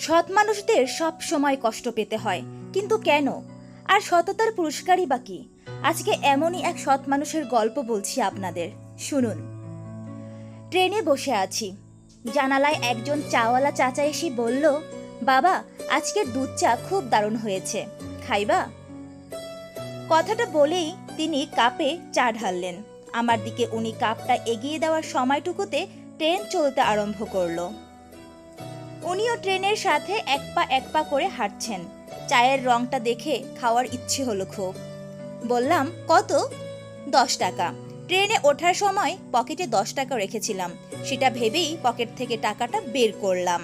সৎ মানুষদের সব সময় কষ্ট পেতে হয়, কিন্তু কেন? আর সততার পুরস্কারই বা কি? আজকে এমনই এক সৎ মানুষের গল্প বলছি আপনাদের, শুনুন। ট্রেনে বসে আছি, জানালায় একজন চাওয়ালা চাচা এসে বলল, বাবা, আজকের দুধ চা খুব দারুণ হয়েছে, খাইবা? কথাটা বলেই তিনি কাপে চা ঢাললেন। আমার দিকে উনি কাপটা এগিয়ে দেওয়ার সময়টুকুতে ট্রেন চলতে আরম্ভ করলো। উনিও ট্রেনের সাথে এক পা করে হাঁটছেন। চায়ের রংটা দেখে খাওয়ার ইচ্ছে হলো খুব। বললাম, কত? 10 টাকা। ট্রেনে ওঠার সময় পকেটে 10 টাকা রেখেছিলাম, সেটা ভেবেই পকেট থেকে টাকাটা বের করলাম।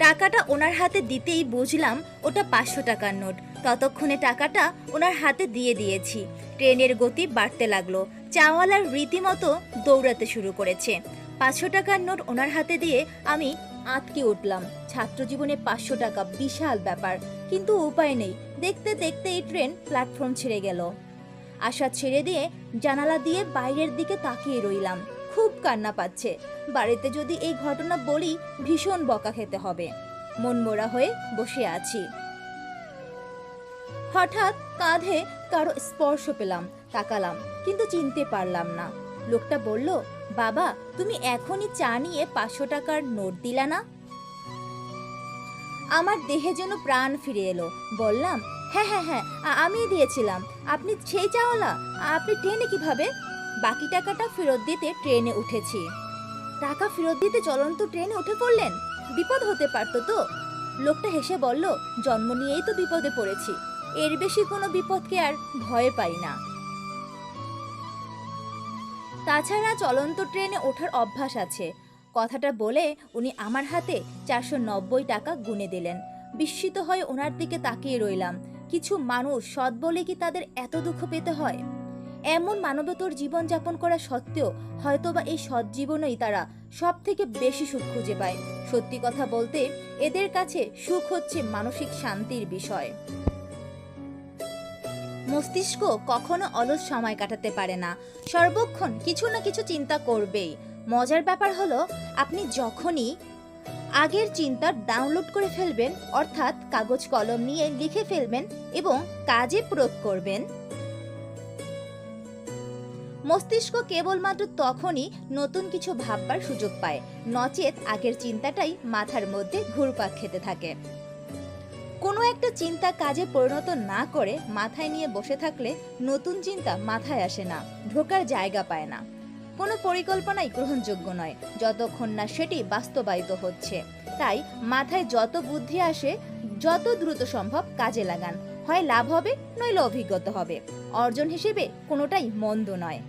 টাকাটা ওনার হাতে দিতেই বুঝলাম ওটা 500 টাকার নোট। ততক্ষণে টাকাটা ওনার হাতে দিয়ে দিয়েছি। ট্রেনের গতি বাড়তে লাগলো। চাওয়ালার রীতিমতো দৌড়াতে শুরু করেছে। 500 টাকার নোট ওনার হাতে দিয়ে আমি আটকে উঠলাম। ছাত্র জীবনে 500 টাকা বিশাল ব্যাপার, কিন্তু উপায় নেই। দেখতে দেখতে এই ট্রেন প্ল্যাটফর্ম ছেড়ে গেল। আশা ছেড়ে দিয়ে জানালা দিয়ে বাইরের দিকে তাকিয়ে রইলাম। খুব কান্না পাচ্ছে। বাড়িতে যদি এই ঘটনা বলি, ভীষণ বকা খেতে হবে। মনমরা হয়ে বসে আছি। হঠাৎ কাঁধে কারো স্পর্শ পেলাম। তাকালাম, কিন্তু চিনতে পারলাম না। লোকটা বলল, বাবা, তুমি এখনই চা নিয়ে 500 টাকার নোট দিলা না? আমার দেহে যেন প্রাণ ফিরে এলো। বললাম, হ্যাঁ হ্যাঁ হ্যাঁ, আমি দিয়েছিলাম। আপনি সেই চাওয়ালা? আপনি ট্রেনে কিভাবে? বাকি টাকাটা ফেরত দিতে ট্রেনে উঠেছি। টাকা ফেরত দিতে চলন্ত ট্রেনে উঠে পড়লেন? বিপদ হতে পারতো তো? লোকটা হেসে বলল, জন্ম নিয়েই তো বিপদে পড়েছি, এর বেশি কোনো বিপদকে আর ভয় পাই না। তাছাড়া চলন্ত ট্রেনে ওঠার অভ্যাস আছে। কথাটা বলে উনি আমার হাতে 490 টাকা গুনে দিলেন। বিস্মিত হয়ে ওনার দিকে তাকিয়ে রইলাম। কিছু মানুষ সৎ বলে কি তাদের এত দুঃখ পেতে হয়? এমন মানবতর জীবনযাপন করা সত্ত্বেও হয়তোবা এই সৎ জীবনেই তারা সব থেকে বেশি সুখ খুঁজে পায়। সত্যি কথা বলতে, এদের কাছে সুখ হচ্ছে মানসিক শান্তির বিষয়। মস্তিষ্ক কখনো অলস সময় কাটাতে পারে না, সর্বক্ষণ কিছু না কিছু চিন্তা করবেই। মজার ব্যাপার হলো, আপনি যখনই আগের চিন্তা ডাউনলোড করে ফেলবেন, অর্থাৎ কাগজ কলম নিয়ে লিখে ফেলবেন এবং কাজে প্রয়োগ করবেন, মস্তিষ্ক কেবলমাত্র তখনই নতুন কিছু ভাববার সুযোগ পায়, নচেত আগের চিন্তাটাই মাথার মধ্যে ঘুরপাক খেতে থাকে। কোনো একটা চিন্তা কাজে পরিণত না করে মাথায় নিয়ে বসে থাকলে নতুন চিন্তা মাথায় আসে না, ঢোকার জায়গা পায় না। কোনো পরিকল্পনাই গ্রহণযোগ্য নয় যতক্ষণ না সেটি বাস্তবায়িত হচ্ছে। তাই মাথায় যত বুদ্ধি আসে, যত দ্রুত সম্ভব কাজে লাগান। হয় লাভ হবে, নইলে অভিজ্ঞতা হবে। অর্জন হিসেবে কোনোটাই মন্দ নয়।